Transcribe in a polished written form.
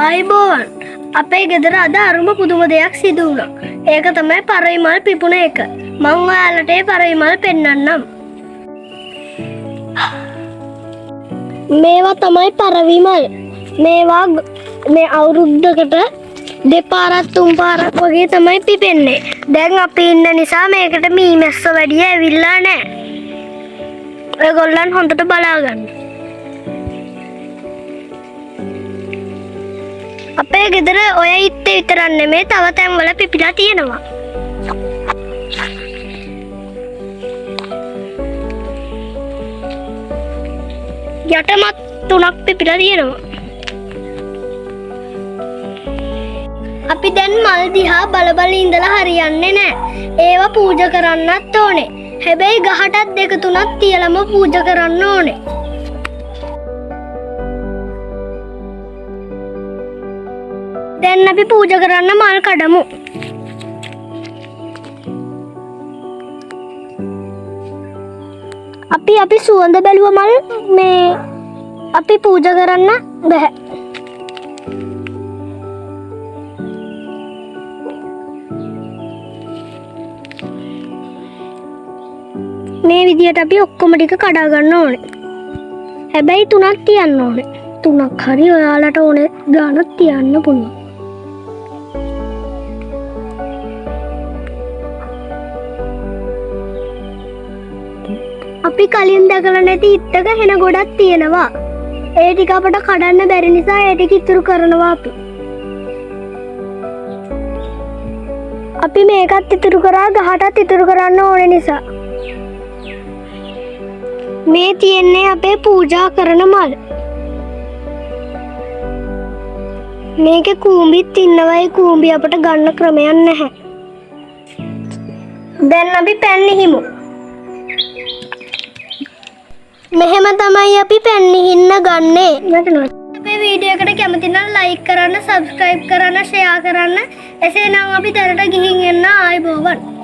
ආයිබෝවන් අපේ ගෙදර අද අරුම පුදුම දෙයක් සිදු වුණා. ඒක තමයි පරවිමල් පිපුණ එක. මං ඔයාලට ඒ පරවිමල් පෙන්නන්නම්. මේවා තමයි පරවිමල්. මේවා මේ අවුරුද්දකට දෙපාරක් තුන් පාරක් වගේ තමයි පිපෙන්නේ. දැන් අපි ඉන්න නිසා මේකට මීමැස්ස වැඩි ඇවිල්ලා නැහැ. ඔයගොල්ලන් හොඳට බලා ගන්න. අපේ ගෙදර ඔය ඉත්තේ විතරක් නෙමේ තව තැන්වල පිපිලා තියෙනවා. යටමත් 3ක් පිපිලා තියෙනවා. අපි දැන් මල් දිහා බල බල ඉඳලා හරියන්නේ නැහැ. ඒවා පූජා කරන්නත් ඕනේ. හැබැයි ගහටත් 2 3ක් තියලම පූජා කරන්න ඕනේ. දැන් අපි පූජා කරන්න මල් කඩමු. අපි සුවඳ බැලුව මල් මේ අපි පූජා කරන්න බෑ. මේ විදියට අපි ඔක්කොම ටික කඩා ගන්න ඕනේ. හැබැයි 3ක් තියන්න ඕනේ. 3ක් හරි ඔයාලට ඕනේ ගානක් තියන්න පුළුවන්. අපි කලින් දැකලා නැති ඉත්තක හෙන ගොඩක් තියෙනවා. ඒ ටික අපට කඩන්න බැරි නිසා ඒ ටික ඉතුරු කරනවා අපි. අපි මේකත් ඉතුරු කරා ගහටත් ඉතුරු කරන්න ඕනේ නිසා. මේ තියෙන්නේ අපේ පූජා කරන මල්. මේකේ කූඹිත් ඉන්නවා. ඒ කූඹි අපට ගන්න ක්‍රමයක් නැහැ. දැන් අපි පැන් නිහිමු. මෙහෙම තමයි අපි පැන් නිහින්න ගන්නේ. අපේ වීඩියෝ එකට කැමති නම් ලයික් කරන්න, සබ්ස්ක්‍රයිබ් කරන්න, ෂෙයා කරන්න. එසේනම් අපි දැනට ගිහින් එන්න ආයිබෝවන්.